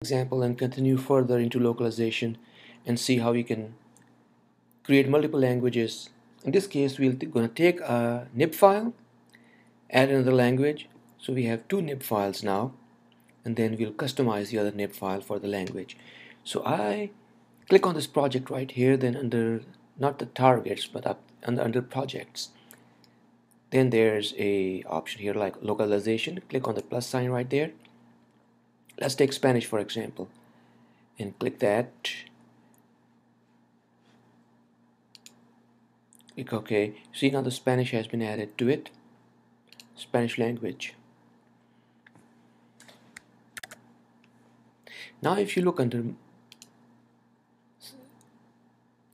Example and continue further into localization and see how we can create multiple languages. In this case, we're going to take a nib file, add another language, so we have two nib files now, and then we'll customize the other nib file for the language. So I click on this project right here, then under not the targets but up under projects, then there's a option here like localization. Click on the plus sign right there. Let's take Spanish for example and click that. Click OK. See, now the Spanish has been added to it. Spanish language. Now if you look under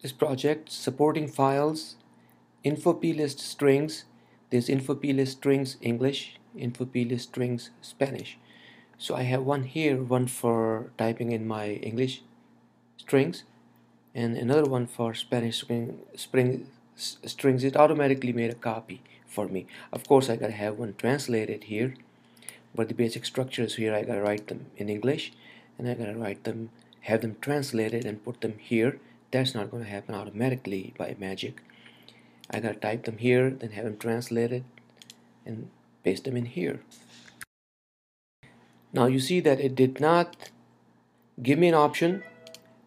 this project, supporting files, info plist strings, there's info plist strings English, info plist strings Spanish. So I have one here, one for typing in my English strings and another one for Spanish strings. It automatically made a copy for me. Of course I gotta have one translated here, but the basic structures here I gotta write them in English and I gotta write them, have them translated and put them here. That's not going to happen automatically by magic. I gotta type them here, then have them translated and paste them in here. Now you see that it did not give me an option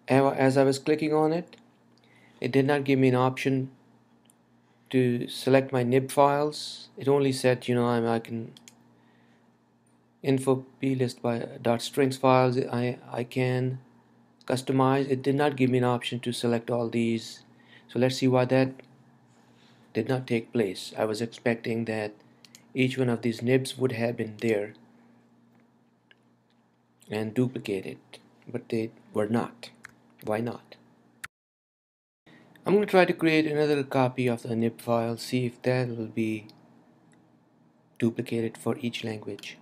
as I was clicking on it. It did not give me an option to select my nib files. It only said, I can info plist by .strings files. I can customize. It did not give me an option to select all these. So let's see why that did not take place. I was expecting that each one of these nibs would have been there and duplicated, but they were not. Why not? I'm going to try to create another copy of the nib file, see if that will be duplicated for each language.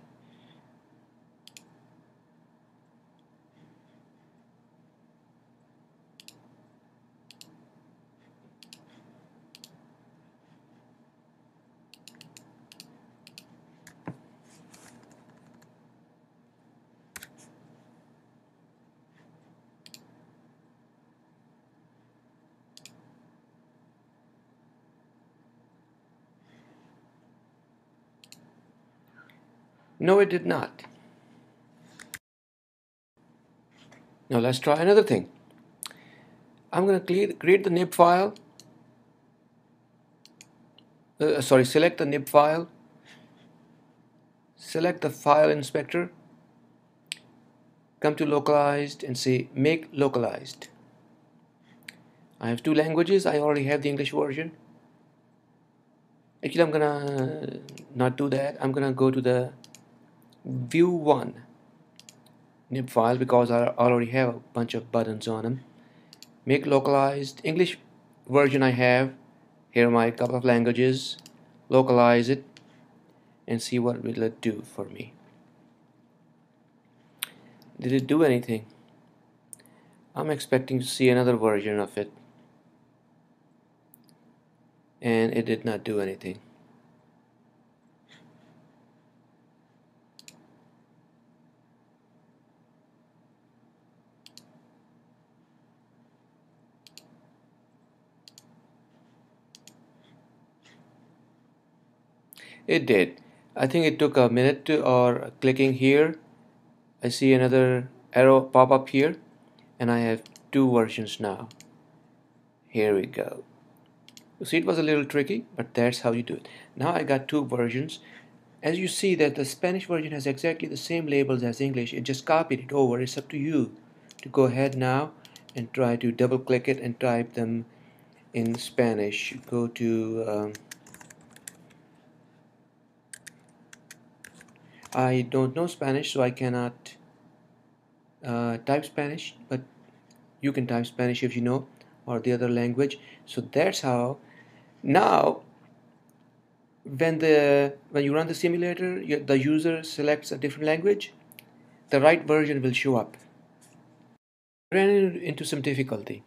No, it did not. Now let's try another thing. I'm going to create the nib file. Select the nib file. Select the file inspector. Come to localized and say make localized. I have two languages. I already have the English version. Actually, I'm gonna not do that. I'm gonna go to the view 1 nib file because I already have a bunch of buttons on them. Make localized English version I have. Here are my couple of languages. Localize it and see what will it do for me. Did it do anything? I'm expecting to see another version of it, and it did not do anything. It did. I think it took a minute or clicking here. I see another arrow pop up here and I have two versions now. Here we go. You see, it was a little tricky, but that's how you do it. Now I got two versions. As you see that the Spanish version has exactly the same labels as English, it just copied it over. It's up to you to go ahead now and try to double click it and type them in Spanish. Go to I don't know Spanish, so I cannot type Spanish, but you can type Spanish if you know, or the other language. So that's how now when you run the simulator, the user selects a different language, the right version will show up. I ran into some difficulty.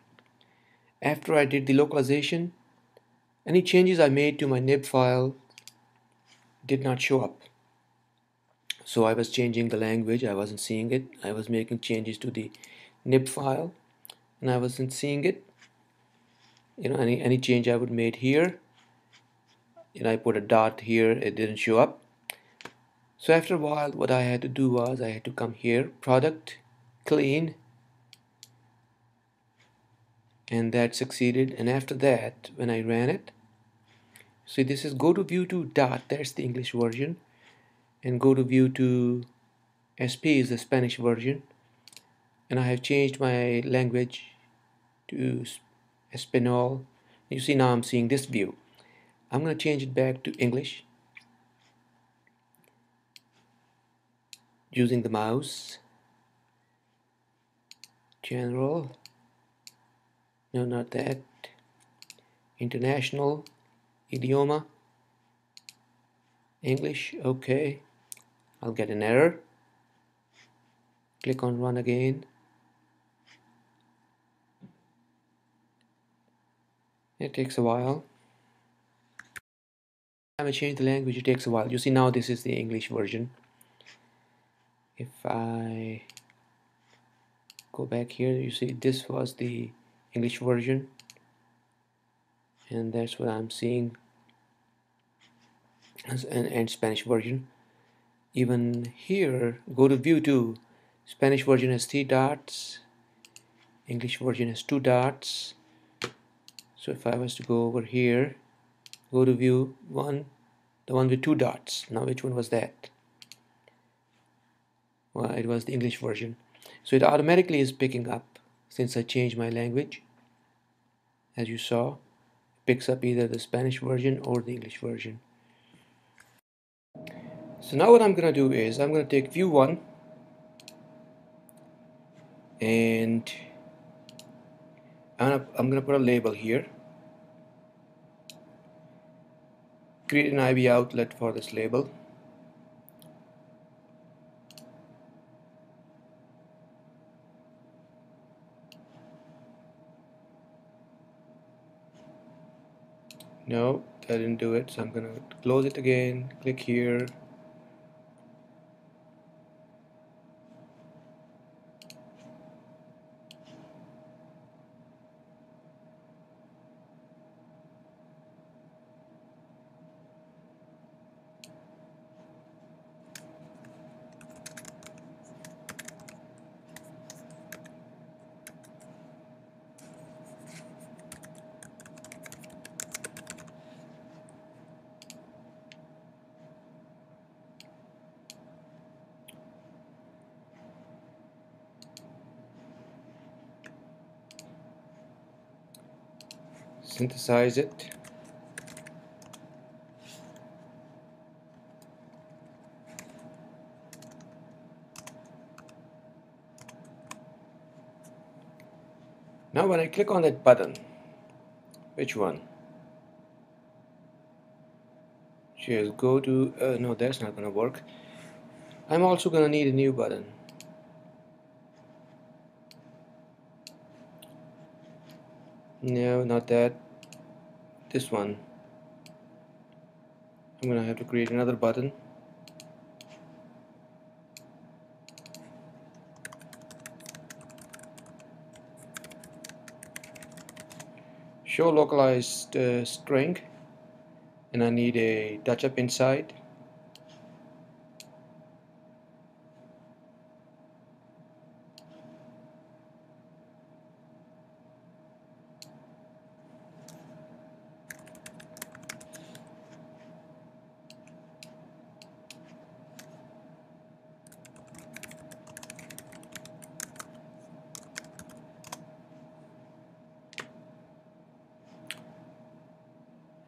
After I did the localization, any changes I made to my nib file did not show up. So I was changing the language, I wasn't seeing it. I was making changes to the nib file and I wasn't seeing it. Any change I would made here, I put a dot here, it didn't show up. So after a while, what I had to do was I had to come here, product, clean, and that succeeded. And after that, when I ran it, see, this is go to view to dot, that's the English version, and go to view to SP is the Spanish version. And I have changed my language to Espanol. You see, now I'm seeing this view. I'm going to change it back to English using the mouse. General, no, not that. International, idioma, English, okay. I'll get an error. Click on run again. It takes a while. When I change the language, it takes a while. You see, now this is the English version. If I go back here, you see this was the English version, and that's what I'm seeing, and Spanish version. Even here, go to view to Spanish version has 3 dots, English version has 2 dots. So if I was to go over here, go to view 1, the one with 2 dots. Now which one was that? Well, it was the English version. So it automatically is picking up since I changed my language. As you saw, it picks up either the Spanish version or the English version. So now what I'm going to do is I'm going to take view 1 and I'm going to put a label here. Create an IV outlet for this label. No, that didn't do it, so I'm going to close it again, click here. Synthesize it. Now when I click on that button, which one? Just go to, no, that's not going to work. I'm also going to need a new button. No, not that. This one. I'm going to have to create another button. Show localized string, and I need a touch up inside.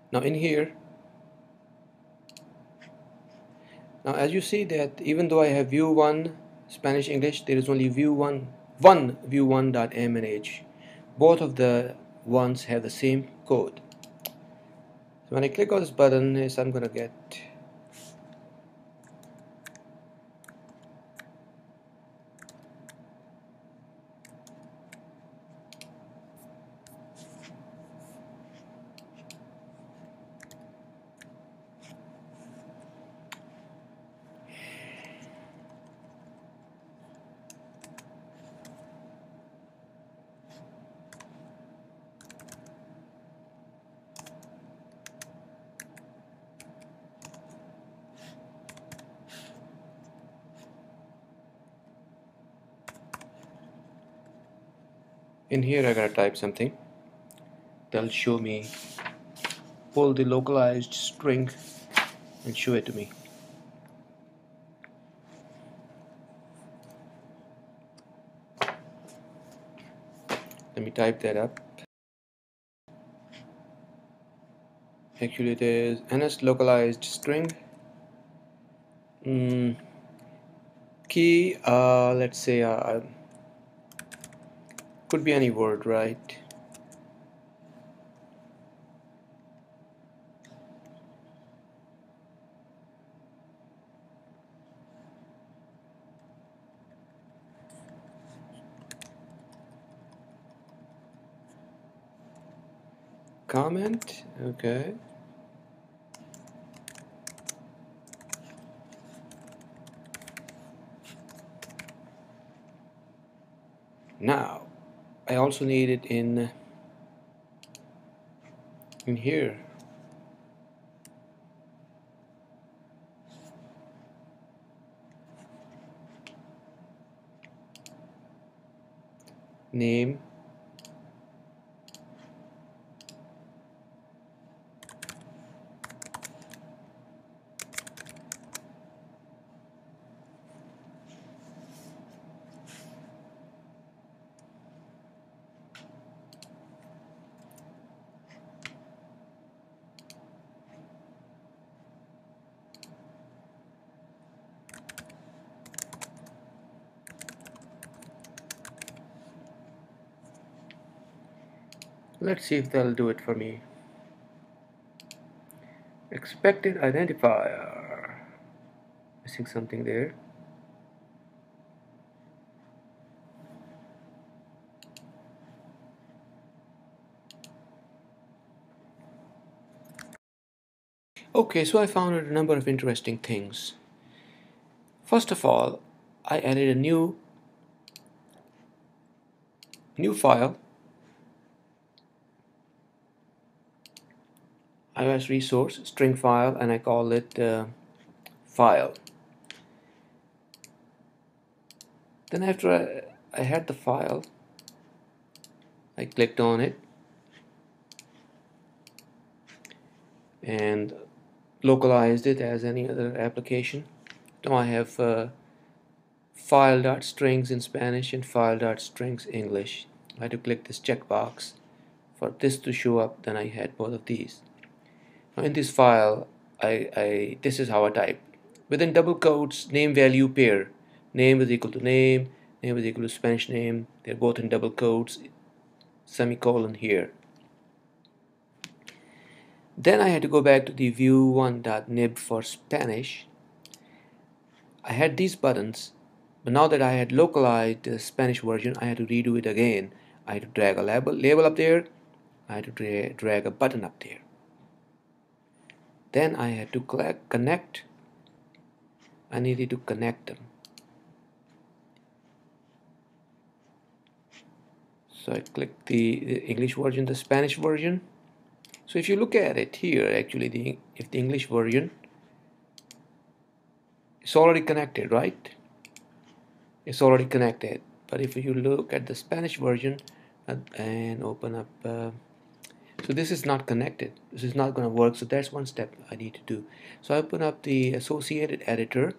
Now in here, now as you see that even though I have view 1 Spanish English, there is only view 1 view 1.m and h. Both of the ones have the same code. So when I click on this button, is I'm gonna get In here I gotta type something that'll show me, pull the localized string and show it to me. Let me type that up. Actually it is ns localized string key, let's say could be any word, right? Comment, okay. Now I also need it in here. Name, let's see if they'll do it for me. Expected identifier, missing something there. Okay, so I found a number of interesting things. First of all, I added a new file, iOS resource string file, and I call it file. Then after I had the file, I clicked on it and localized it as any other application. Now I have file.strings in Spanish and file.strings English. I had to click this checkbox for this to show up. Then I had both of these. Now in this file, this is how I type. Within double quotes, name value pair. Name is equal to name, name is equal to Spanish name. They're both in double quotes, semicolon here. Then I had to go back to the view1.nib for Spanish. I had these buttons, but now that I had localized the Spanish version, I had to redo it again. I had to drag a label up there. I had to drag a button up there. Then I had to connect. I needed to connect them. So I clicked the English version, the Spanish version. So if you look at it here, actually, if the English version, it's already connected, right? It's already connected. But if you look at the Spanish version and open up, so this is not connected. This is not going to work. So that's one step I need to do. So I open up the associated editor.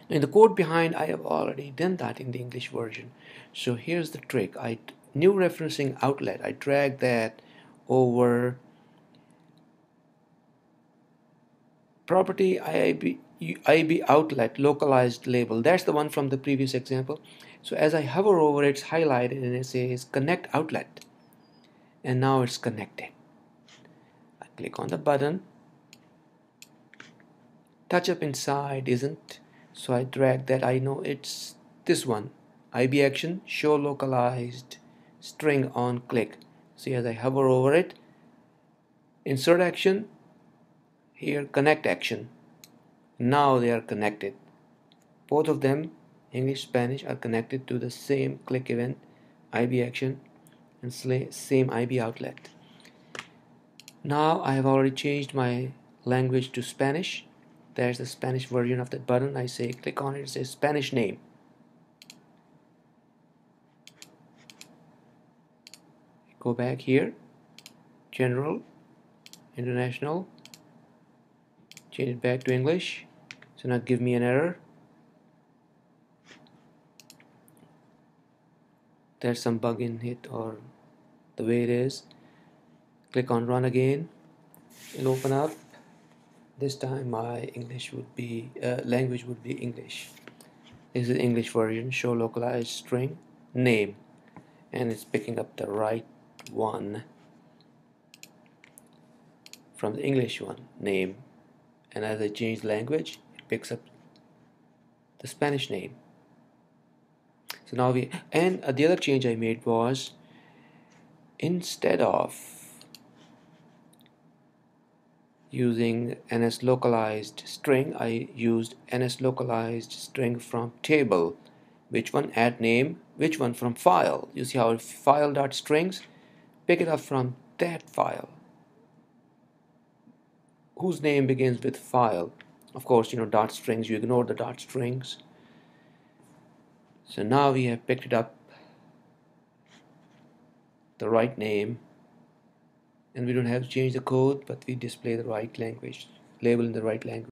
In the code behind, I have already done that in the English version. So here's the trick. New referencing outlet. I drag that over property IB outlet localized label. That's the one from the previous example. So as I hover over it, it's highlighted and it says connect outlet. And now it's connected. I click on the button. Touch up inside isn't. So I drag that. I know it's this one. IB action, show localized string on click. See, as I hover over it, insert action, here connect action. Now they are connected. Both of them, English Spanish, are connected to the same click event, IB action, and same IB outlet. Now I have already changed my language to Spanish. There's the Spanish version of that button. I say click on it, it says Spanish name. Go back here, General, International, change it back to English. So now give me an error. There's some bug in it or the way it is. Click on run again. It'll open up. This time my English would be language would be English. This is English version. Show localized string name, and it's picking up the right one from the English one, name. And as I change language, it picks up the Spanish name. So now the other change I made was, instead of using ns localized string, I used ns localized string from table. Which one? Add name. Which one? From file. You see how file.strings, pick it up from that file whose name begins with file. Of course, dot strings, you ignore the dot strings. So now we have picked it up the right name, and we don't have to change the code, but we display the right language label in the right language.